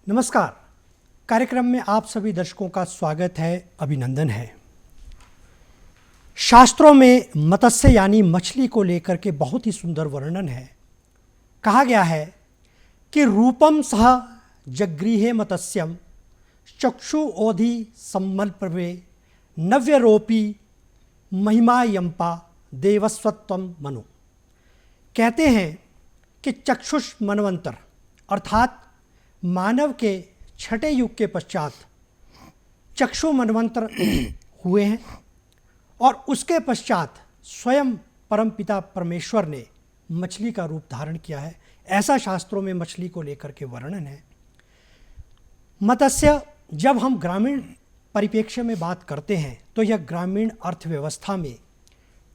नमस्कार। कार्यक्रम में आप सभी दर्शकों का स्वागत है, अभिनंदन है। शास्त्रों में मत्स्य यानी मछली को लेकर के बहुत ही सुंदर वर्णन है। कहा गया है कि रूपम सह जगृहे मत्स्यम चक्षु ओधि सम्मल प्रवे नव्यरोपी महिमा यंपा देवस्वत्वम मनु। कहते हैं कि चक्षुष मनवंतर अर्थात मानव के छठे युग के पश्चात चक्षु मनवंतर हुए हैं और उसके पश्चात स्वयं परमपिता परमेश्वर ने मछली का रूप धारण किया है। ऐसा शास्त्रों में मछली को लेकर के वर्णन है। मत्स्य जब हम ग्रामीण परिप्रेक्ष्य में बात करते हैं तो यह ग्रामीण अर्थव्यवस्था में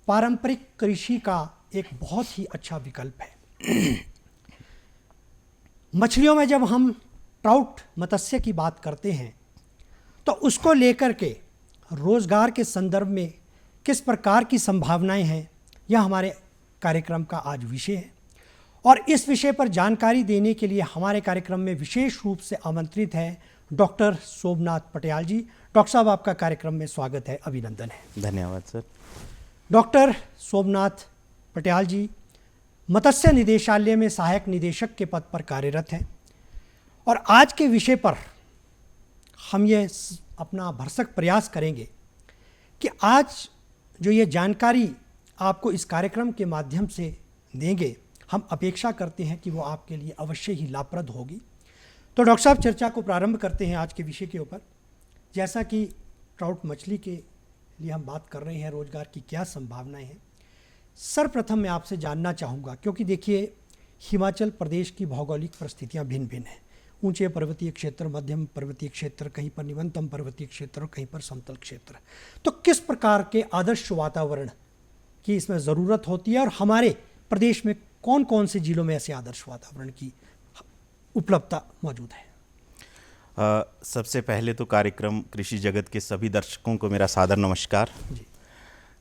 पारंपरिक कृषि का एक बहुत ही अच्छा विकल्प है। मछलियों में जब हम ट्राउट मत्स्य की बात करते हैं तो उसको लेकर के रोजगार के संदर्भ में किस प्रकार की संभावनाएं हैं, यह हमारे कार्यक्रम का आज विषय है। और इस विषय पर जानकारी देने के लिए हमारे कार्यक्रम में विशेष रूप से आमंत्रित है डॉक्टर सोमनाथ पटियाल जी। डॉक्टर साहब, आपका कार्यक्रम में स्वागत है, अभिनंदन है। धन्यवाद सर। डॉक्टर सोमनाथ पटियाल जी मत्स्य निदेशालय में सहायक निदेशक के पद पर कार्यरत हैं और आज के विषय पर हम ये अपना भरसक प्रयास करेंगे कि आज जो ये जानकारी आपको इस कार्यक्रम के माध्यम से देंगे, हम अपेक्षा करते हैं कि वो आपके लिए अवश्य ही लाभप्रद होगी। तो डॉक्टर साहब, चर्चा को प्रारंभ करते हैं आज के विषय के ऊपर। जैसा कि ट्राउट मछली के लिए हम बात कर रहे हैं, रोजगार की क्या संभावनाएं हैं। सर्वप्रथम मैं आपसे जानना चाहूँगा, क्योंकि देखिए हिमाचल प्रदेश की भौगोलिक परिस्थितियाँ भिन्न भिन्न हैं। ऊंचे पर्वतीय क्षेत्र, मध्यम पर्वतीय क्षेत्र, कहीं पर निम्नतम पर्वतीय क्षेत्र और कहीं पर समतल क्षेत्र। तो किस प्रकार के आदर्श वातावरण की इसमें ज़रूरत होती है और हमारे प्रदेश में कौन कौन से जिलों में ऐसे आदर्श वातावरण की उपलब्धता मौजूद है? सबसे पहले तो कार्यक्रम कृषि जगत के सभी दर्शकों को मेरा सादर नमस्कार जी।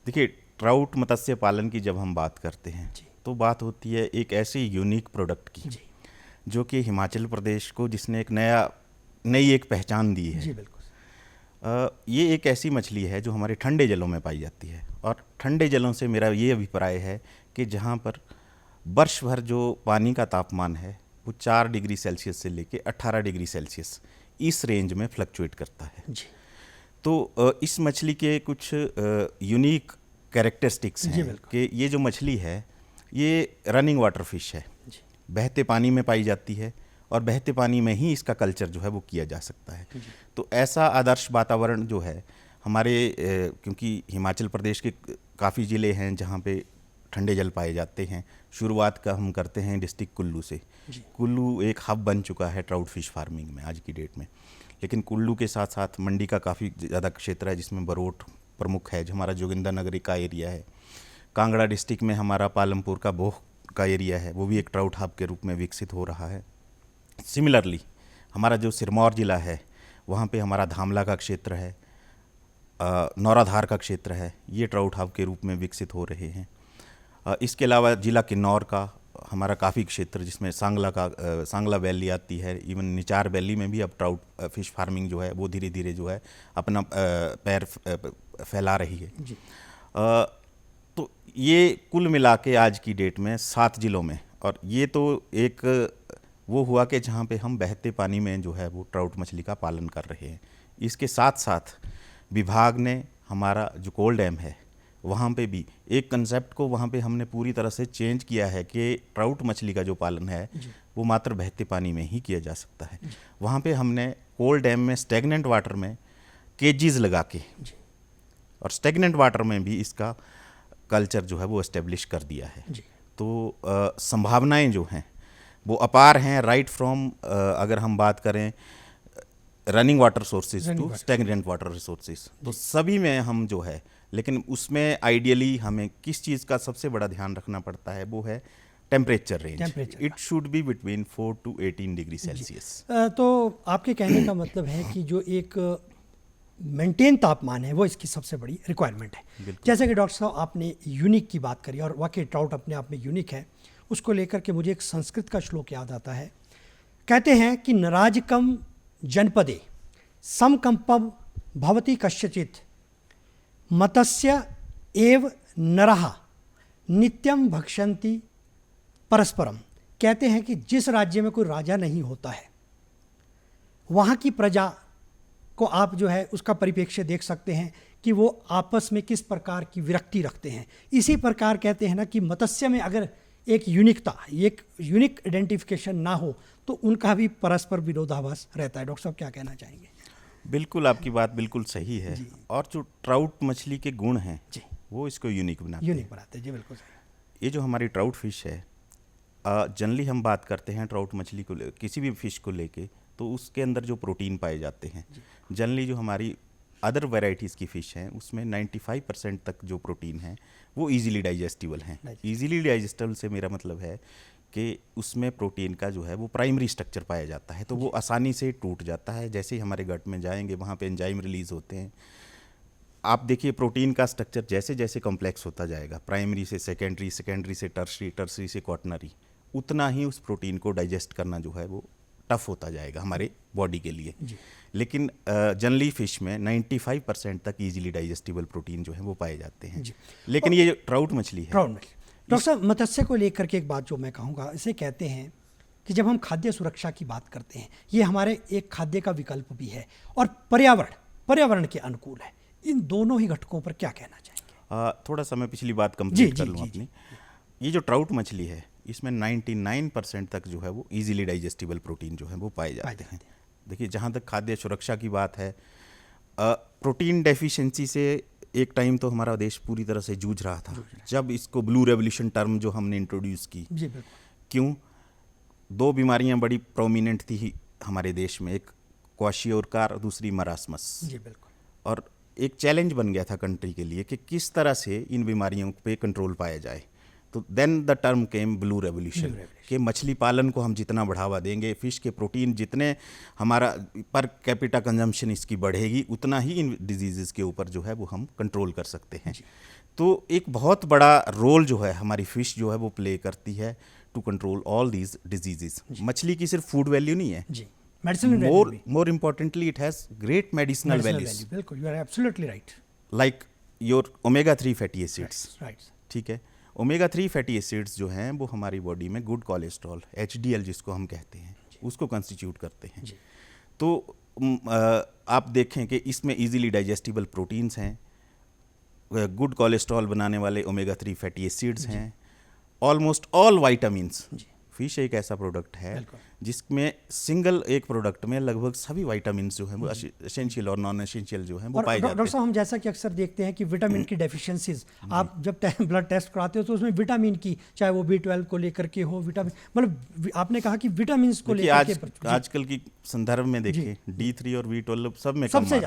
देखिए, ट्राउट मत्स्य पालन की जब हम बात करते हैं तो बात होती है एक ऐसे यूनिक प्रोडक्ट की जी। जो कि हिमाचल प्रदेश को जिसने एक नई एक पहचान दी है। जी बिल्कुल। ये एक ऐसी मछली है जो हमारे ठंडे जलों में पाई जाती है और ठंडे जलों से मेरा ये अभिप्राय है कि जहाँ पर वर्ष भर जो पानी का तापमान है वो 4 डिग्री सेल्सियस से लेके 18 डिग्री सेल्सियस इस रेंज में फ्लक्चुएट करता है। जी। तो इस मछली के कुछ यूनिक कैरेक्टरिस्टिक्स हैं कि ये जो मछली है ये रनिंग वाटर फिश है, बहते पानी में पाई जाती है और बहते पानी में ही इसका कल्चर जो है वो किया जा सकता है। तो ऐसा आदर्श वातावरण जो है हमारे क्योंकि हिमाचल प्रदेश के काफ़ी ज़िले हैं जहाँ पे ठंडे जल पाए जाते हैं। शुरुआत का हम करते हैं डिस्ट्रिक्ट कुल्लू से। कुल्लू एक हब बन चुका है ट्राउट फिश फार्मिंग में आज की डेट में, लेकिन कुल्लू के साथ साथ मंडी का काफ़ी ज़्यादा क्षेत्र है जिसमें बरोट प्रमुख है, जो हमारा जोगिंद्रनगरी का एरिया है। कांगड़ा डिस्ट्रिक्ट में हमारा पालमपुर का बोह का एरिया है, वो भी एक ट्राउट हब के रूप में विकसित हो रहा है। सिमिलरली हमारा जो सिरमौर ज़िला है वहाँ पे हमारा धामला का क्षेत्र है, नौराधार का क्षेत्र है, ये ट्राउट हब के रूप में विकसित हो रहे हैं। इसके अलावा ज़िला किन्नौर का हमारा काफ़ी क्षेत्र जिसमें सांगला वैली आती है, इवन निचार वैली में भी अब ट्राउट फिश फार्मिंग जो है वो धीरे धीरे जो है अपना पैर फैला रही है। जी। तो ये कुल मिला के आज की डेट में 7 जिलों में, और ये तो एक वो हुआ कि जहाँ पे हम बहते पानी में जो है वो ट्राउट मछली का पालन कर रहे हैं। इसके साथ साथ विभाग ने हमारा जो कोल डैम है वहाँ पे भी एक कंसेप्ट को वहाँ पे हमने पूरी तरह से चेंज किया है कि ट्राउट मछली का जो पालन है वो मात्र बहते पानी में ही किया जा सकता है। वहाँ पे हमने कोल डैम में स्टेगनेंट वाटर में केजीज लगा के और स्टेगनेंट वाटर में भी इसका कल्चर जो है वो एस्टेब्लिश कर दिया है। तो संभावनाएं जो हैं वो अपार हैं, राइट फ्रॉम अगर हम बात करें running water sources to stagnant water resources, तो सभी में हम जो है, लेकिन उसमें आइडियली हमें किस चीज़ का सबसे बड़ा ध्यान रखना पड़ता है वो है temperature range. It should be between 4 to 18 degree Celsius. तो आपके कहने का मतलब है कि जो एक मेंटेन तापमान है वो इसकी सबसे बड़ी रिक्वायरमेंट है। जैसे कि डॉक्टर साहब आपने यूनिक की बात करी और वाकई ट्राउट अपने आप में यूनिक है, उसको लेकर के मुझे एक संस्कृत का श्लोक याद आता है कहते हैं कि नराजकम जनपदे समकंपम भवति कस्यचित् मत्स्य एव नरः नित्यम भक्षन्ति परस्परम। कहते हैं कि जिस राज्य में कोई राजा नहीं होता है वहाँ की प्रजा को आप जो है उसका परिप्रेक्ष्य देख सकते हैं कि वो आपस में किस प्रकार की विरक्ति रखते हैं। इसी प्रकार कहते हैं ना कि मत्स्य में अगर एक यूनिकता, एक यूनिक आइडेंटिफिकेशन ना हो तो उनका भी परस्पर विरोधाभास रहता है। डॉक्टर साहब क्या कहना चाहेंगे? बिल्कुल, आपकी बात बिल्कुल सही है। और जो ट्राउट मछली के गुण हैं वो इसको यूनिक बनाते हैं। जी बिल्कुल सही। ये जो हमारी ट्राउट फिश है, जनरली हम बात करते हैं ट्राउट मछली को किसी भी फिश को लेके, तो उसके अंदर जो प्रोटीन पाए जाते हैं, जनरली जो हमारी अदर वैरायटीज़ की फ़िश हैं उसमें 95% तक जो प्रोटीन है वो इजीली डाइजेस्टिबल हैं। इजीली डाइजेस्टिबल से मेरा मतलब है कि उसमें प्रोटीन का जो है वो प्राइमरी स्ट्रक्चर पाया जाता है, तो वो आसानी से टूट जाता है। जैसे ही हमारे गट में जाएंगे वहाँ पे एंजाइम रिलीज़ होते हैं। आप देखिए प्रोटीन का स्ट्रक्चर जैसे जैसे कॉम्प्लेक्स होता जाएगा, प्राइमरी से सेकेंडरी, सेकेंडरी से टर्सरी, टर्सरी से क्वाटनरी, उतना ही उस प्रोटीन को डाइजेस्ट करना जो है वो टफ होता जाएगा हमारे बॉडी के लिए। लेकिन जनरली फिश में 95% तक इजीली डाइजेस्टिबल प्रोटीन जो है वो पाए जाते हैं। लेकिन ये ट्राउट मछली है, डॉक्टर साहब मत्स्य को लेकर के एक बात जो मैं कहूँगा, इसे कहते हैं कि जब हम खाद्य सुरक्षा की बात करते हैं, ये हमारे एक खाद्य का विकल्प भी है और पर्यावरण के अनुकूल है। इन दोनों ही घटकों पर क्या कहना चाहेंगे? थोड़ा सा मैं पिछली बात कंप्लीट कर लूँ अपनी। ये जो ट्राउट मछली है इसमें 99% तक जो है वो इजीली डाइजेस्टिबल प्रोटीन जो है वो पाए जाते हैं। देखिए जहाँ तक खाद्य सुरक्षा की बात है, प्रोटीन डेफिशिएंसी से एक टाइम तो हमारा देश पूरी तरह से जूझ रहा था, जब इसको ब्लू रेवोल्यूशन टर्म जो हमने इंट्रोड्यूस की। क्यों? दो बीमारियां बड़ी प्रोमिनेंट थी हमारे देश में, एक क्वाशियोरकार और दूसरी मरासमस। और एक चैलेंज बन गया था कंट्री के लिए कि किस तरह से इन बीमारियों पे कंट्रोल पाया जाए। तो then the term came blue revolution कि मछली पालन को हम जितना बढ़ावा देंगे, फिश के प्रोटीन जितने हमारा पर कैपिटा कंजम्पशन इसकी बढ़ेगी, उतना ही इन डिजीज़ के ऊपर जो है वो हम कंट्रोल कर सकते हैं। तो एक बहुत बड़ा रोल जो है हमारी फिश जो है वो प्ले करती है to control all these diseases. मछली की सिर्फ फूड वैल्यू नहीं है, more importantly it has great medicinal values. बिल्कुल, you are absolutely right. Like your omega-3 fatty acids. Right. ठीक है, omega-3 फैटी एसिड्स जो हैं वो हमारी बॉडी में गुड कोलेस्ट्रॉल, HDL जिसको हम कहते हैं, उसको कंस्टिट्यूट करते हैं। तो आप देखें कि इसमें इजीली डाइजेस्टिबल प्रोटीन्स हैं, गुड कोलेस्ट्रॉल बनाने वाले ओमेगा-3 फैटी एसिड्स हैं, ऑलमोस्ट ऑल वाइटामिन्स। फिश एक ऐसा प्रोडक्ट है जिसमें सिंगल एक प्रोडक्ट में लगभग सभी विटामिन्स जो हैं वो एसेंशियल और नॉन एसेंशियल जो हैं वो पाए जाते हैं। डॉक्टर साहब हम जैसा कि अक्सर देखते हैं कि विटामिन की डेफिशिएंसीज, आप जब ब्लड टेस्ट कराते हो तो उसमें विटामिन की, चाहे वो B12 को लेकर के हो, विटामिन मतलब आपने कहा कि विटामिन को लेकर के आजकल की संदर्भ में देखिए D3 और B12 सब में सबसे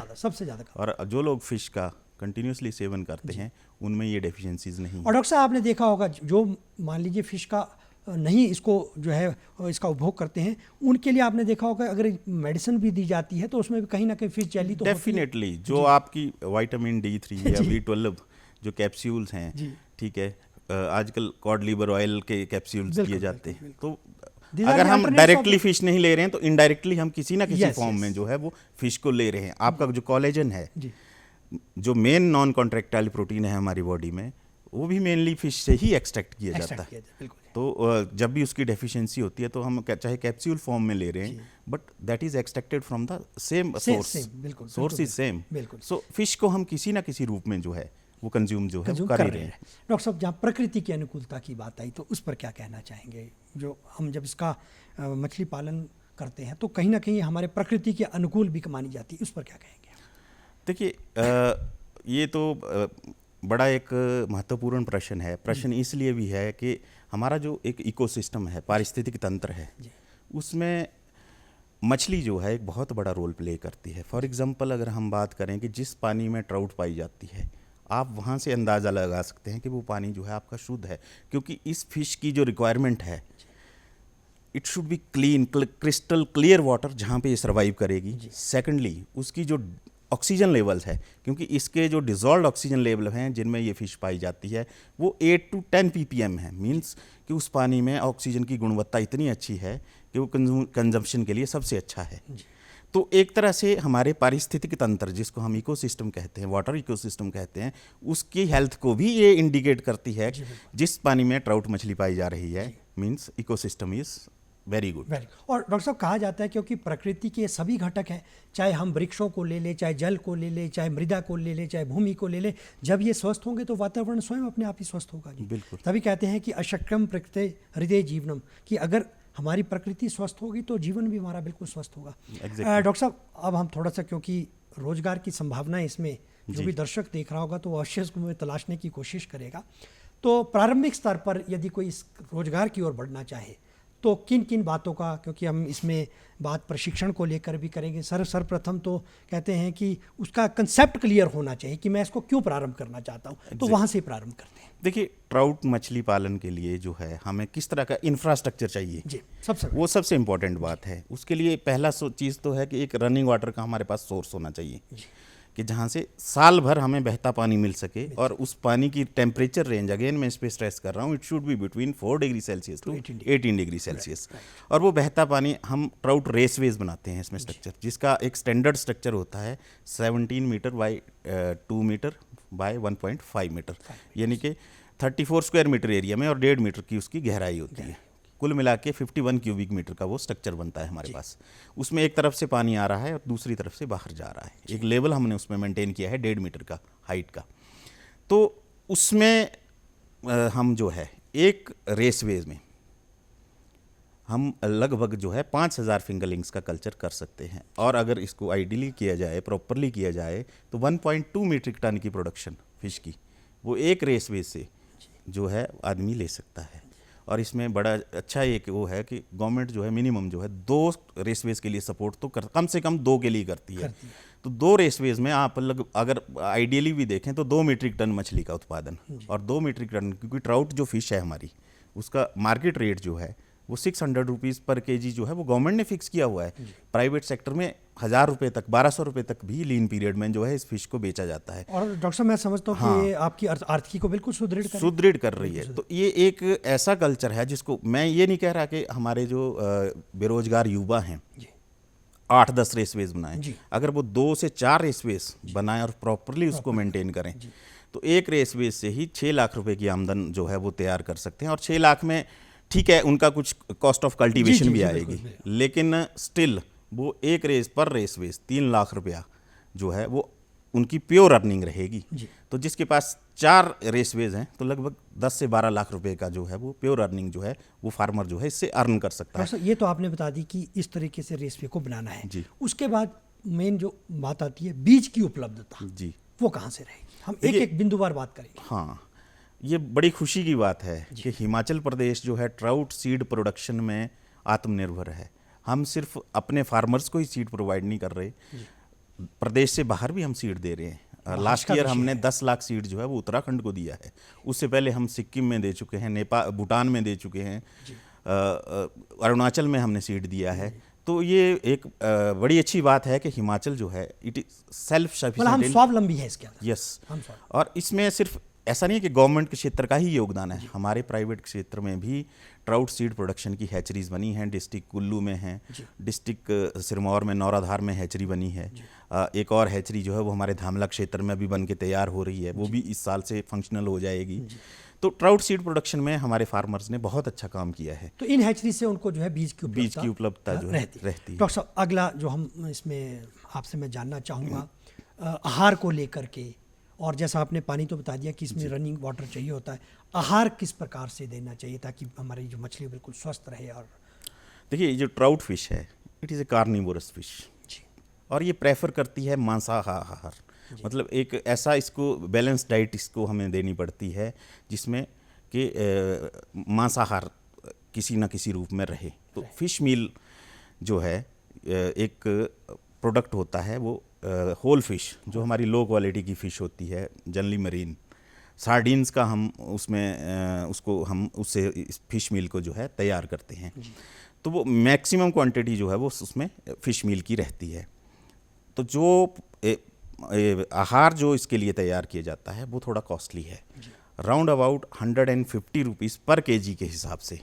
ज़्यादा और जो लोग फिश का कंटिन्यूसली सेवन करते हैं उनमें ये डेफिशिएंसीज नहीं। और डॉक्टर साहब आपने देखा होगा जो मान लीजिए फिश का नहीं इसको जो है इसका उपभोग करते हैं, उनके लिए आपने देखा होगा अगर मेडिसिन भी दी जाती है तो उसमें भी कहीं ना कहीं फिश जेली तो डेफिनेटली जो आपकी विटामिन D3 या B12 जो कैप्सूल्स हैं, ठीक है, आजकल कॉड लिवर ऑयल के कैप्सूल्स दिए जाते हैं। तो अगर हम डायरेक्टली फिश नहीं ले रहे हैं तो इनडायरेक्टली हम किसी ना किसी फॉर्म में जो है वो फिश को ले रहे हैं। आपका जो कोलेजन है, जो मेन नॉन कॉन्ट्रैक्टाइल प्रोटीन है हमारी बॉडी में, वो भी मेनली फिश से ही एक्सट्रैक्ट किया जाता है। तो जब भी उसकी डेफिशिएंसी होती है तो हम चाहे कैप्सूल फॉर्म में ले रहे हैं, but that is extracted from the same source is same. So fish को हम किसी ना किसी रूप में जो है वो कंज्यूम जो है कर रहे हैं। डॉक्टर साहब जहाँ प्रकृति की अनुकूलता की बात आई तो उस पर क्या कहना चाहेंगे? जो हम जब इसका मछली पालन करते हैं तो कहीं ना कहीं हमारे प्रकृति के अनुकूल भी मानी जाती है, उस पर क्या कहेंगे? देखिए ये तो बड़ा एक महत्वपूर्ण प्रश्न है। प्रश्न इसलिए भी है कि हमारा जो एक इकोसिस्टम है, पारिस्थितिक तंत्र है, उसमें मछली जो है एक बहुत बड़ा रोल प्ले करती है। फॉर एग्जांपल अगर हम बात करें कि जिस पानी में ट्राउट पाई जाती है, आप वहाँ से अंदाज़ा लगा सकते हैं कि वो पानी जो है आपका शुद्ध है, क्योंकि इस फिश की जो रिक्वायरमेंट है, it should B clean, crystal clear water जहाँ पे ये सर्वाइव करेगी। सेकेंडली उसकी जो ऑक्सीजन लेवल्स है, क्योंकि इसके जो डिजॉल्व ऑक्सीजन लेवल हैं जिनमें ये फ़िश पाई जाती है वो 8 to 10 ppm है। मींस कि उस पानी में ऑक्सीजन की गुणवत्ता इतनी अच्छी है कि वो कंजम्पशन के लिए सबसे अच्छा है। तो एक तरह से हमारे पारिस्थितिक तंत्र, जिसको हम इकोसिस्टम कहते हैं, वाटर इकोसिस्टम कहते हैं, उसकी हेल्थ को भी ये इंडिकेट करती है। जिस पानी में ट्राउट मछली पाई जा रही है means ecosystem is very good. और डॉक्टर साहब कहा जाता है क्योंकि प्रकृति के सभी घटक हैं, चाहे हम वृक्षों को ले लें, चाहे जल को ले लें, चाहे मृदा को ले लें, चाहे भूमि को ले लें, जब ये स्वस्थ होंगे तो वातावरण स्वयं अपने आप ही स्वस्थ होगा जी। बिल्कुल। तभी कहते हैं कि अशक्रम प्रकृति हृदय जीवनम, कि अगर हमारी प्रकृति स्वस्थ होगी तो जीवन भी हमारा बिल्कुल स्वस्थ होगा। डॉक्टर साहब अब हम थोड़ा सा, क्योंकि रोजगार की संभावना इसमें जो भी दर्शक देख रहा होगा तो वो अवश्य इसको तलाशने की कोशिश करेगा। तो प्रारंभिक स्तर पर यदि कोई इस रोजगार की ओर बढ़ना चाहे तो किन किन बातों का, क्योंकि हम इसमें बात प्रशिक्षण को लेकर भी करेंगे, सर्वप्रथम तो कहते हैं कि उसका कंसेप्ट क्लियर होना चाहिए कि मैं इसको क्यों प्रारंभ करना चाहता हूँ, तो वहाँ से प्रारंभ करते हैं। देखिए, ट्राउट मछली पालन के लिए जो है हमें किस तरह का इंफ्रास्ट्रक्चर चाहिए जी, वो सबसे इम्पोर्टेंट बात है। उसके लिए पहला चीज़ तो है कि एक रनिंग वाटर का हमारे पास सोर्स होना चाहिए कि जहाँ से साल भर हमें बहता पानी मिल सके। और उस पानी की टेम्परेचर रेंज, अगेन मैं इस पर स्ट्रेस कर रहा हूँ, it should be between 4 degree Celsius to 18 degree Celsius. और वो बहता पानी, हम ट्राउट रेसवेज बनाते हैं इसमें स्ट्रक्चर, जिसका एक स्टैंडर्ड स्ट्रक्चर होता है 17 metre by 2 metre by 1.5 metre, यानी कि 34 स्क्वायर मीटर एरिया में, और 1.5 मीटर की उसकी गहराई होती है। कुल मिला के 51 क्यूबिक मीटर का वो स्ट्रक्चर बनता है हमारे पास। उसमें एक तरफ से पानी आ रहा है और दूसरी तरफ से बाहर जा रहा है। एक लेवल हमने उसमें मेंटेन किया है 1.5 मीटर का हाइट का। तो उसमें हम जो है एक रेसवेज में हम लगभग जो है 5000 फिंगरलिंग्स का कल्चर कर सकते हैं। और अगर इसको आइडियली किया जाए, प्रॉपरली किया जाए, तो 1.2 मीट्रिक टन की प्रोडक्शन फिश की वो एक रेसवेज से जो है आदमी ले सकता है। और इसमें बड़ा अच्छा एक वो है कि गवर्नमेंट जो है मिनिमम जो है 2 रेसवेज के लिए सपोर्ट तो कम से कम 2 के लिए करती है। तो 2 रेसवेज में आप अगर आइडियली भी देखें तो 2 मीट्रिक टन मछली का उत्पादन, और 2 मीट्रिक टन, क्योंकि ट्राउट जो फिश है हमारी, उसका मार्केट रेट जो है वो 600 रुपीज़ पर केजी जो है वो गवर्नमेंट ने फिक्स किया हुआ है। प्राइवेट सेक्टर में 1000 रुपये तक, 1200 रुपये तक भी लीन पीरियड में जो है इस फिश को बेचा जाता है। और डॉक्टर साहब मैं समझता हूँ कि ये आपकी आर्थिकी को बिल्कुल सुदृढ़ कर रही है। तो ये एक ऐसा कल्चर है जिसको मैं ये नहीं कह रहा कि हमारे जो बेरोजगार युवा हैं 8-10 रेसवेज बनाएं। अगर वो 2 से 4 रेसवेज बनाएं और प्रॉपरली उसको मेंटेन करें तो एक रेसवेज से ही 6 लाख रुपए की आमदन जो है वो तैयार कर सकते हैं। और 6 लाख में ठीक है उनका कुछ कॉस्ट ऑफ कल्टीवेशन भी आएगी, लेकिन स्टिल वो एक पर रेसवेज 3 लाख रुपया जो है वो उनकी प्योर अर्निंग रहेगी। तो जिसके पास 4 रेसवेज हैं तो लगभग 10 से 12 लाख रुपए का जो है वो प्योर अर्निंग जो है वो फार्मर जो है इससे अर्न कर सकता है। ये तो आपने बता दी कि इस तरीके से रेसवे को बनाना है जी। उसके बाद मेन जो बात आती है बीज की उपलब्धता जी, वो कहाँ से रहेगी? हम एक एक बिंदुवार बात करेंगे। हाँ, ये बड़ी खुशी की बात है कि हिमाचल प्रदेश जो है ट्राउट सीड प्रोडक्शन में आत्मनिर्भर है। हम सिर्फ अपने फार्मर्स को ही सीड प्रोवाइड नहीं कर रहे, प्रदेश से बाहर भी हम सीड दे रहे हैं। लास्ट ईयर हमने 10 लाख सीड जो है वो उत्तराखंड को दिया है। उससे पहले हम सिक्किम में दे चुके हैं, नेपाल, भूटान में दे चुके हैं, अरुणाचल में हमने सीड दिया है। तो ये एक बड़ी अच्छी बात है कि हिमाचल जो है इट इज सेल्फ सफिशिएंट, हम स्वावलंबी है इसके अंदर। यस। और इसमें सिर्फ ऐसा नहीं है कि गवर्नमेंट के क्षेत्र का ही योगदान है, हमारे प्राइवेट क्षेत्र में भी ट्राउट सीड प्रोडक्शन की हैचरीज बनी हैं। डिस्ट्रिक्ट कुल्लू में हैं, डिस्ट्रिक्ट सिरमौर में नौराधार में हैचरी बनी है। एक और हैचरी जो है वो हमारे धामला क्षेत्र में भी बन के तैयार हो रही है, वो भी इस साल से फंक्शनल हो जाएगी। तो ट्राउट सीड प्रोडक्शन में हमारे फार्मर्स ने बहुत अच्छा काम किया है। तो इन हैचरी से उनको जो है बीज की उपलब्धता जो रहती है। डॉक्टर साहब अगला जो हम इसमें आपसे मैं जानना चाहूँगा आहार को लेकर के, और जैसा आपने पानी तो बता दिया कि इसमें रनिंग वाटर चाहिए होता है, आहार किस प्रकार से देना चाहिए ताकि हमारी जो मछली बिल्कुल स्वस्थ रहे? और देखिए ये जो ट्राउट फिश है it is a carnivorous fish, और ये प्रेफर करती है मांसाहार, मतलब एक ऐसा इसको बैलेंस डाइट इसको हमें देनी पड़ती है जिसमें कि मांसाहार किसी न किसी रूप में रहे। तो फिश मील जो है एक प्रोडक्ट होता है वो होल फिश जो हमारी लो क्वालिटी की फ़िश होती है, जनरली मरीन सार्डिन्स का हम उसमें उसको हम उससे इस फिश मील को जो है तैयार करते हैं। तो वो मैक्सिमम क्वांटिटी जो है वो उसमें फ़िश मील की रहती है। तो जो आहार जो इसके लिए तैयार किया जाता है वो थोड़ा कॉस्टली है, राउंड अबाउट 150 रुपीज़ पर केजी के हिसाब से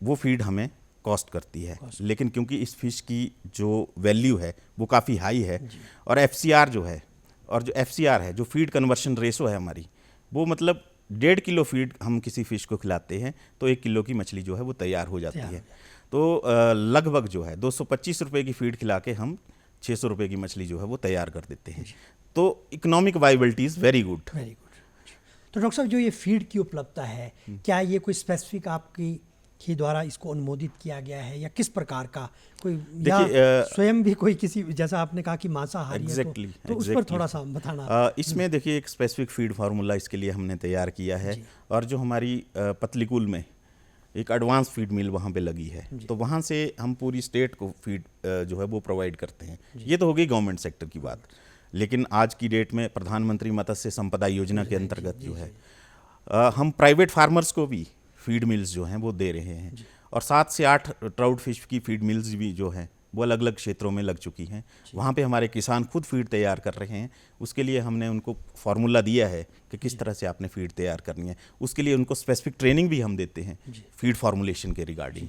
वो फीड हमें कॉस्ट करती है। लेकिन क्योंकि इस फिश की जो वैल्यू है वो काफ़ी हाई है, और FCR जो है, और जो FCR है जो फीड कन्वर्शन रेशो है हमारी, वो मतलब 1.5 किलो फीड हम किसी फिश को खिलाते हैं तो 1 किलो की मछली जो है वो तैयार हो जाती है। तो लगभग जो है 225 रुपये की फीड खिला के हम 600 रुपये की मछली जो है वो तैयार कर देते हैं। तो economic viability is very good. तो डॉक्टर साहब, जो ये फीड की उपलब्धता है, क्या ये कोई स्पेसिफिक आपकी के द्वारा इसको अनुमोदित किया गया है, या किस प्रकार का कोई, या स्वयं भी कोई किसी, जैसा आपने कहा कि मांसाहारी है, तो उस पर थोड़ा सा बताना। इसमें देखिए एक स्पेसिफिक फीड फार्मूला इसके लिए हमने तैयार किया है, और जो हमारी पतलीकुल में एक एडवांस फीड मिल वहाँ पे लगी है, तो वहाँ से हम पूरी स्टेट को फीड जो है वो प्रोवाइड करते हैं। ये तो हो गई गवर्नमेंट सेक्टर की बात, लेकिन आज की डेट में प्रधानमंत्री मत्स्य संपदा योजना के अंतर्गत जो है हम प्राइवेट फार्मर्स को भी फीड मिल्स जो हैं वो दे रहे हैं, और 7 से 8 ट्राउट फिश की फीड मिल्स भी जो हैं वो अलग अलग क्षेत्रों में लग चुकी हैं। वहाँ पे हमारे किसान खुद फीड तैयार कर रहे हैं। उसके लिए हमने उनको फार्मूला दिया है कि किस तरह से आपने फीड तैयार करनी है। उसके लिए उनको स्पेसिफिक ट्रेनिंग भी हम देते हैं फीड फार्मूलेशन के रिगार्डिंग,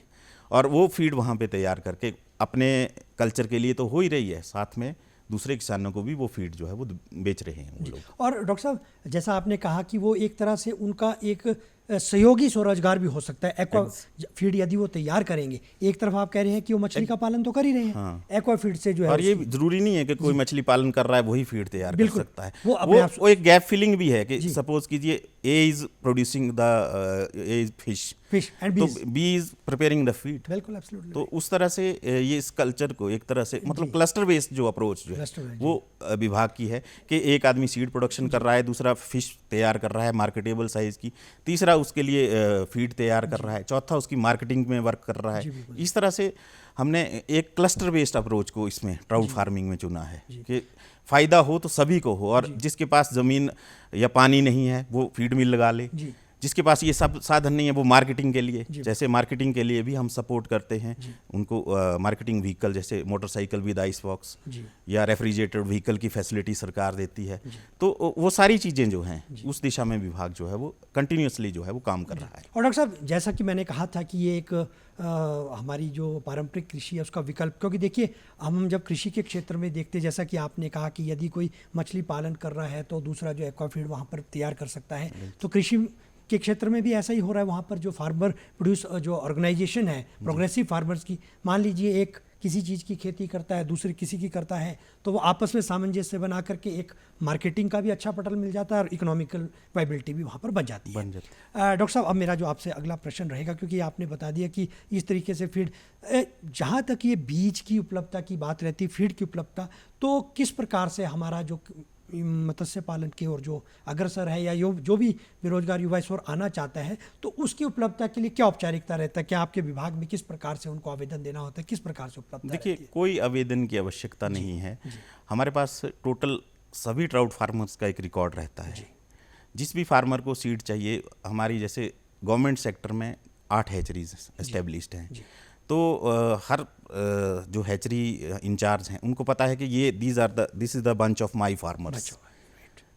और वो फीड वहाँ पे तैयार करके अपने कल्चर के लिए तो हो ही रही है, साथ में दूसरे किसानों को भी वो फीड जो है वो बेच रहे हैं वो लोग। और डॉक्टर साहब, जैसा आपने कहा कि वो एक तरह से उनका एक सहयोगी स्वरोजगार भी हो सकता है। एक्वा फीड यदि वो तैयार करेंगे, एक तरफ आप कह रहे हैं कि वो मछली का पालन तो कर ही रहे हैं, हाँ। एक्वा फीड से जो है, और ये जरूरी नहीं है कि कोई मछली पालन कर रहा है वही फीड तैयार कर सकता है। वो एक गैप फिलिंग भी है कि सपोज कीजिए A is producing the fish and B is preparing the feed. बिल्कुल, एब्सोल्युटली। तो उस तरह से ये इस कल्चर को एक तरह से मतलब क्लस्टर बेस्ड जो अप्रोच जो है वो विभाग की है कि एक आदमी सीड प्रोडक्शन कर रहा है, दूसरा फिश तैयार कर रहा है मार्केटेबल साइज की, तीसरा उसके लिए फीड तैयार कर रहा है, चौथा उसकी मार्केटिंग में वर्क कर रहा है। इस तरह से हमने एक क्लस्टर बेस्ड अप्रोच को इसमें ट्राउट फार्मिंग में चुना है कि फ़ायदा हो तो सभी को हो, और जिसके पास ज़मीन या पानी नहीं है वो फीड मिल लगा ले, जिसके पास ये सब साधन नहीं है वो मार्केटिंग के लिए, जैसे मार्केटिंग के लिए भी हम सपोर्ट करते हैं उनको, मार्केटिंग व्हीकल जैसे मोटरसाइकिल विद आइस बॉक्स या रेफ्रिजरेटेड व्हीकल की फैसिलिटी सरकार देती है। तो वो सारी चीज़ें जो हैं उस दिशा में विभाग जो है वो कंटिन्यूसली जो है वो काम कर रहा है। और डॉक्टर साहब, जैसा कि मैंने कहा था कि ये एक हमारी जो पारंपरिक कृषि है उसका विकल्प, क्योंकि देखिए हम जब कृषि के क्षेत्र में देखते, जैसा कि आपने कहा कि यदि कोई मछली पालन कर रहा है तो दूसरा जो एक्वाफीड वहाँ पर तैयार कर सकता है, तो कृषि के क्षेत्र में भी ऐसा ही हो रहा है। वहाँ पर जो फार्मर प्रोड्यूस जो ऑर्गेनाइजेशन है प्रोग्रेसिव फार्मर्स की, मान लीजिए एक किसी चीज़ की खेती करता है, दूसरी किसी की करता है, तो वो आपस में सामंजस्य बना करके एक मार्केटिंग का भी अच्छा पटल मिल जाता है और इकोनॉमिकल वाइबिलिटी भी वहाँ पर बन जाती है। डॉक्टर साहब, अब मेरा जो आपसे अगला प्रश्न रहेगा, क्योंकि आपने बता दिया कि इस तरीके से फीड, जहाँ तक ये बीज की उपलब्धता की बात रहती है, फीड की उपलब्धता, तो किस प्रकार से हमारा जो मत्स्य पालन की ओर जो अग्रसर है या जो भी बेरोजगार युवा इस ओर आना चाहता है, तो उसकी उपलब्धता के लिए क्या औपचारिकता रहता है? क्या आपके विभाग में किस प्रकार से उनको आवेदन देना होता है, किस प्रकार से उपलब्धता? देखिए, कोई आवेदन की आवश्यकता नहीं है। हमारे पास टोटल सभी ट्राउट फार्मर्स का एक रिकॉर्ड रहता है। जिस भी फार्मर को सीड चाहिए, हमारी जैसे गवर्नमेंट सेक्टर में 8 हैचरीज एस्टेब्लिश्ड हैं, तो हर जो हैचरी इंचार्ज हैं उनको पता है कि ये this is the bunch of my farmers,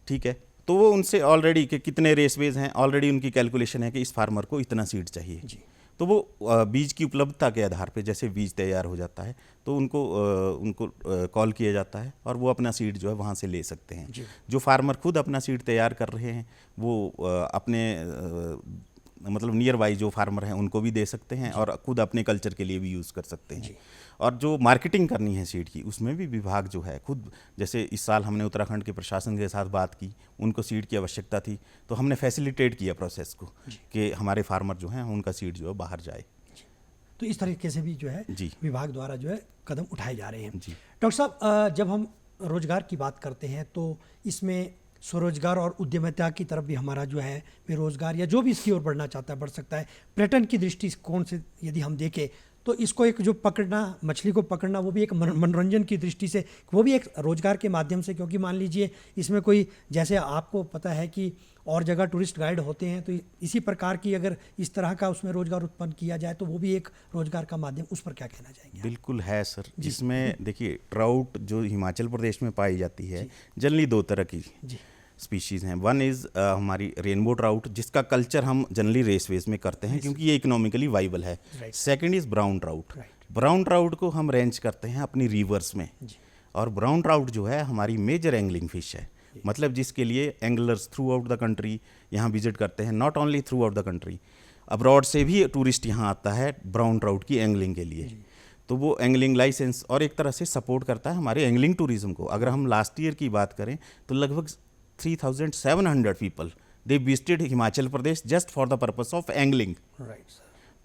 ठीक है। तो वो उनसे ऑलरेडी कि कितने रेसवेज हैं, ऑलरेडी उनकी कैलकुलेशन है कि इस फार्मर को इतना सीड चाहिए। तो वो बीज की उपलब्धता के आधार पे जैसे बीज तैयार हो जाता है तो उनको कॉल किया जाता है और वो अपना सीड जो है वहाँ से ले सकते हैं। जो फार्मर खुद अपना सीड तैयार कर रहे हैं वो अपने मतलब नियर बाई जो फार्मर हैं उनको भी दे सकते हैं और खुद अपने कल्चर के लिए भी यूज़ कर सकते हैं। और जो मार्केटिंग करनी है सीड की, उसमें भी विभाग जो है खुद, जैसे इस साल हमने उत्तराखंड के प्रशासन के साथ बात की, उनको सीड की आवश्यकता थी तो हमने फैसिलिटेट किया प्रोसेस को कि हमारे फार्मर जो हैं उनका सीड जो है बाहर जाए। तो इस तरीके से भी जो है विभाग द्वारा जो है कदम उठाए जा रहे हैं। डॉक्टर साहब, जब हम रोजगार की बात करते हैं तो इसमें स्वरोजगार और उद्यमिता की तरफ भी हमारा जो है बेरोजगार या जो भी इसकी ओर बढ़ना चाहता है बढ़ सकता है। पर्यटन की दृष्टिकोण से यदि हम देखें तो इसको एक जो पकड़ना, मछली को पकड़ना, वो भी एक मनोरंजन की दृष्टि से, वो भी एक रोजगार के माध्यम से, क्योंकि मान लीजिए इसमें कोई, जैसे आपको पता है कि और जगह टूरिस्ट गाइड होते हैं, तो इसी प्रकार की अगर इस तरह का उसमें रोजगार उत्पन्न किया जाए तो वो भी एक रोजगार का माध्यम, उस पर क्या कहना चाहेंगे? बिल्कुल है सर। जिसमें देखिए ट्राउट जो हिमाचल प्रदेश में पाई जाती है, जनरली दो तरह की स्पीशीज़ हैं। वन इज़ हमारी रेनबो ट्राउट, जिसका कल्चर हम जनरली रेसवेज में करते हैं क्योंकि ये इकोनॉमिकली वाइबल है। Second is brown trout. Brown trout को हम रेंज करते हैं अपनी रिवर्स में, और ब्राउन ट्राउट जो है हमारी मेजर एंगलिंग फिश है, मतलब जिसके लिए anglers through out the country यहाँ विजिट करते हैं। Not only through out the country, abroad से भी टूरिस्ट यहाँ आता है ब्राउन ट्राउट की एंगलिंग के लिए। तो वो एंगलिंग लाइसेंस और एक तरह से सपोर्ट करता है हमारे एंगलिंग टूरिज्म को। अगर हम लास्ट ईयर की बात करें तो लगभग 3,700 people they visited Himachal Pradesh just for the purpose of angling.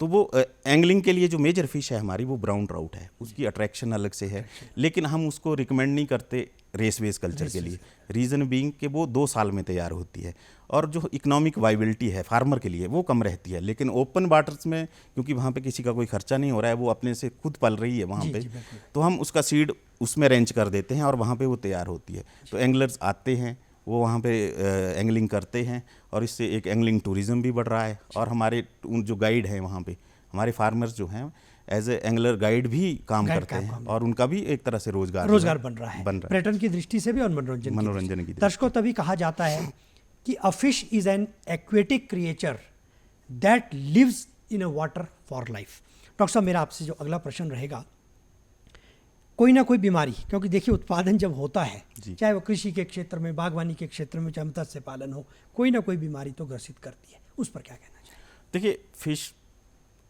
तो वो एंगलिंग के लिए जो मेजर फिश है हमारी वो ब्राउन ट्राउट है, उसकी अट्रैक्शन अलग से है, लेकिन हम उसको रिकमेंड नहीं करते रेसवेज कल्चर के लिए। रीज़न बीइंग कि वो 2 साल में तैयार होती है और जो इकोनॉमिक वाइबिलिटी है फार्मर के लिए वो कम रहती है। लेकिन ओपन वाटर्स में क्योंकि वहाँ पे किसी का कोई खर्चा नहीं हो रहा है, वो अपने से खुद पल रही है वहाँ पे, तो हम उसका सीड उसमें रेंज कर देते हैं और वहाँ पे वो तैयार होती है। तो एंगलर्स आते हैं, वो वहाँ पे एंगलिंग करते हैं और इससे एक एंगलिंग टूरिज़्म भी बढ़ रहा है। और हमारे जो गाइड हैं वहाँ पे, हमारे फार्मर्स जो हैं एज ए एंगलर गाइड भी काम करते हैं और उनका भी एक तरह से रोजगार बन रहा है, पर्यटन की दृष्टि से भी और मनोरंजन की। दर्शकों, तभी कहा जाता है कि a fish is an aquatic creature that lives in a water for life. Doctor साहब, मेरा आपसे जो अगला प्रश्न रहेगा, कोई ना कोई बीमारी, क्योंकि देखिए उत्पादन जब होता है, चाहे वो कृषि के क्षेत्र में, बागवानी के क्षेत्र में, चाहे मत्स्य पालन हो, कोई ना कोई बीमारी तो ग्रसित करती है, उस पर क्या कहना चाहिए? देखिए, fish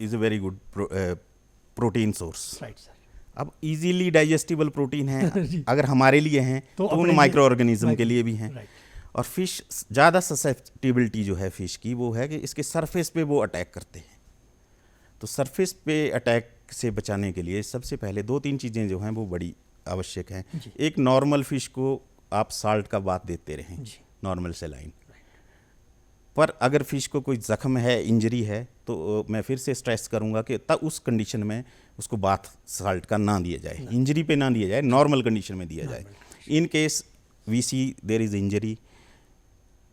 is a very good protein source. Right sir. अब इजीली डाइजेस्टिबल प्रोटीन है अगर हमारे लिए हैं तो उन माइक्रो ऑर्गेनिज्म के लिए भी हैं। और फिश ज़्यादा ससेप्टिबिलिटी जो है फिश की वो है कि इसके सरफेस पे वो अटैक करते हैं। तो सरफेस पे अटैक से बचाने के लिए सबसे पहले 2-3 चीज़ें जो हैं वो बड़ी आवश्यक हैं। एक, नॉर्मल फिश को आप साल्ट का बाथ देते रहें, नॉर्मल सेलाइन। पर अगर फिश को कोई ज़ख्म है, इंजरी है, तो मैं फिर से स्ट्रेस करूंगा कि तब उस कंडीशन में उसको बाथ साल्ट का ना दिया जाए, इंजरी पे ना दिया जाए, नॉर्मल कंडीशन में दिया जाए। In case we see there is injury,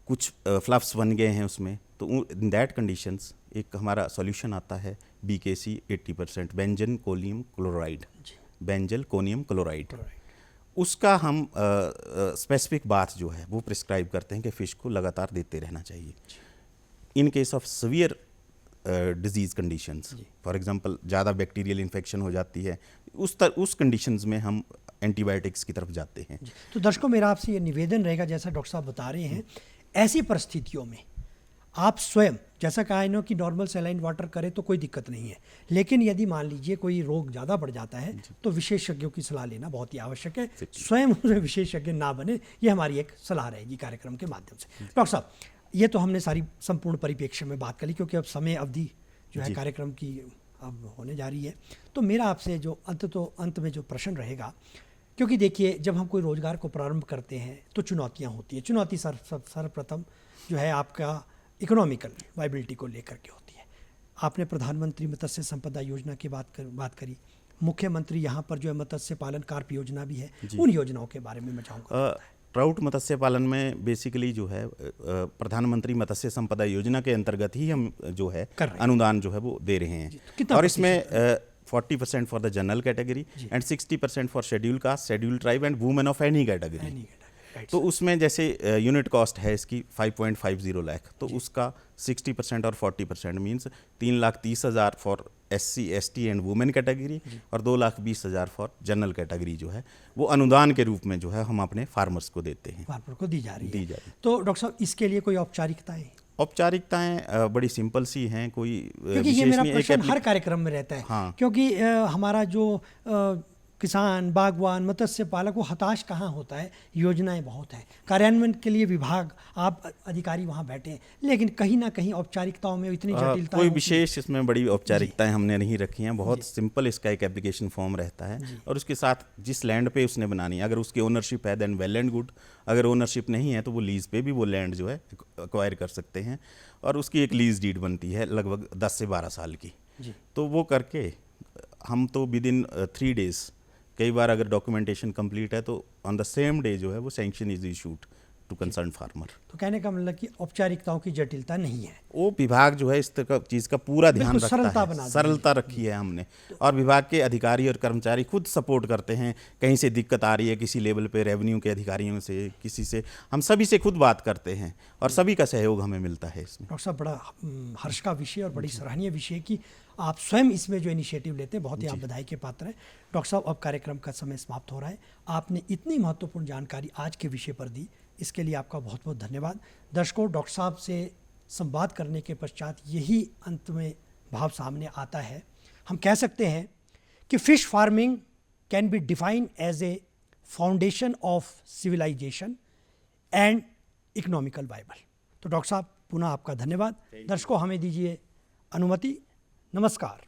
कुछ फ्लफ्स बन गए हैं उसमें, तो इन दैट कंडीशंस एक हमारा सॉल्यूशन आता है BKC 80%, benzalkonium chloride, benzalkonium chloride. उसका हम स्पेसिफिक बात जो है वो प्रिस्क्राइब करते हैं कि फ़िश को लगातार देते रहना चाहिए। In case of severe disease conditions, for example ज़्यादा बैक्टीरियल इन्फेक्शन हो जाती है, उस कंडीशंस में हम एंटीबायोटिक्स की तरफ जाते हैं। तो दर्शकों, मेरा आपसे ये निवेदन रहेगा, जैसा डॉक्टर साहब बता रहे हैं, ऐसी परिस्थितियों में आप स्वयं, जैसा कहा इन्हों कि नॉर्मल सैलाइन वाटर करें तो कोई दिक्कत नहीं है, लेकिन यदि मान लीजिए कोई रोग ज़्यादा बढ़ जाता है तो विशेषज्ञों की सलाह लेना बहुत ही आवश्यक है। स्वयं उसमें विशेषज्ञ ना बने, ये हमारी एक सलाह रहेगी कार्यक्रम के माध्यम से। डॉक्टर साहब, ये तो हमने सारी संपूर्ण परिप्रेक्ष्य में बात कर ली, क्योंकि अब समय अवधि जो है कार्यक्रम की अब होने जा रही है। तो मेरा आपसे जो अंत में जो प्रश्न रहेगा, क्योंकि देखिए जब हम कोई रोज़गार को प्रारंभ करते हैं तो चुनौतियाँ होती है। चुनौती सर्वप्रथम जो है आपका इकोनॉमिकल वाइबिलिटी को लेकर के होती है। आपने प्रधानमंत्री मत्स्य संपदा योजना की बात करी, मुख्यमंत्री यहाँ पर जो है मत्स्य पालन कार्प योजना भी है, उन योजनाओं के बारे में मैं चाहूँगा। ट्राउट मत्स्य पालन में बेसिकली जो है प्रधानमंत्री मत्स्य संपदा योजना के अंतर्गत ही हम जो है अनुदान जो है वो दे रहे हैं। और इसमें 40% for the general category and 60% for schedule caste, schedule tribe and women of any category. तो उसमें जैसे यूनिट कॉस्ट है इसकी 5.50 लाख, तो उसका 60% और 40% means 3,30,000 for SC ST and women category और 2,20,000 फॉर जनरल कैटेगरी जो है वो अनुदान के रूप में जो है हम अपने फार्मर्स को देते हैं, फार्मर को दी जा रही है। तो डॉक्टर साहब, इसके लिए कोई औपचारिकताएं बड़ी सिंपल सी हैं, कोई क्योंकि ये मेरा प्रश्न हर कार्यक्रम में रहता है। हाँ। क्योंकि हमारा जो किसान, बागवान, मत्स्य पालक वो हताश कहाँ होता है, योजनाएं बहुत हैं, कार्यान्वयन के लिए विभाग, आप अधिकारी वहाँ बैठे हैं, लेकिन कहीं ना कहीं औपचारिकताओं में इतनी जटिलता, कोई विशेष इसमें बड़ी औपचारिकताएं हमने नहीं रखी हैं। बहुत सिंपल इसका एक एप्लीकेशन फॉर्म रहता है और उसके साथ जिस लैंड पे उसने बनानी है, अगर उसकी ओनरशिप है देन वेल एंड गुड, अगर ओनरशिप नहीं है तो वो लीज पे भी वो लैंड जो है एक्वायर कर सकते हैं और उसकी एक लीज डीड बनती है लगभग 10 से 12 साल की। तो वो करके हम तो विद इन 3 days, कई बार अगर डॉक्यूमेंटेशन कंप्लीट है तो ऑन द सेम डे जो है वो sanction is issued to concern farmer. तो कहने का मतलब कि औपचारिकताओं की जटिलता नहीं है, वो विभाग जो है इस चीज़ का पूरा ध्यान बिल्कुल रखता सरलता है, बना दी सरलता रखी है हमने। और विभाग के अधिकारी और कर्मचारी खुद सपोर्ट करते हैं, कहीं से दिक्कत आ रही है किसी लेवल पे, रेवेन्यू के अधिकारियों से, किसी से, हम सभी से खुद बात करते हैं और सभी का सहयोग हमें मिलता है इसमें। डॉक्टर साहब, बड़ा हर्ष का विषय और बड़ी सराहनीय विषय कि आप स्वयं इसमें जो इनिशिएटिव लेते हैं, बहुत ही आप बधाई के पात्र हैं। डॉक्टर साहब, अब कार्यक्रम का समय समाप्त हो रहा है। आपने इतनी महत्वपूर्ण जानकारी आज के विषय पर दी, इसके लिए आपका बहुत बहुत धन्यवाद। दर्शकों, डॉक्टर साहब से संवाद करने के पश्चात यही अंत में भाव सामने आता है। हम कह सकते हैं कि fish farming can be defined as a foundation of civilisation and economical viable. तो डॉक्टर साहब, पुनः आपका धन्यवाद। दर्शकों, हमें दीजिए अनुमति। नमस्कार।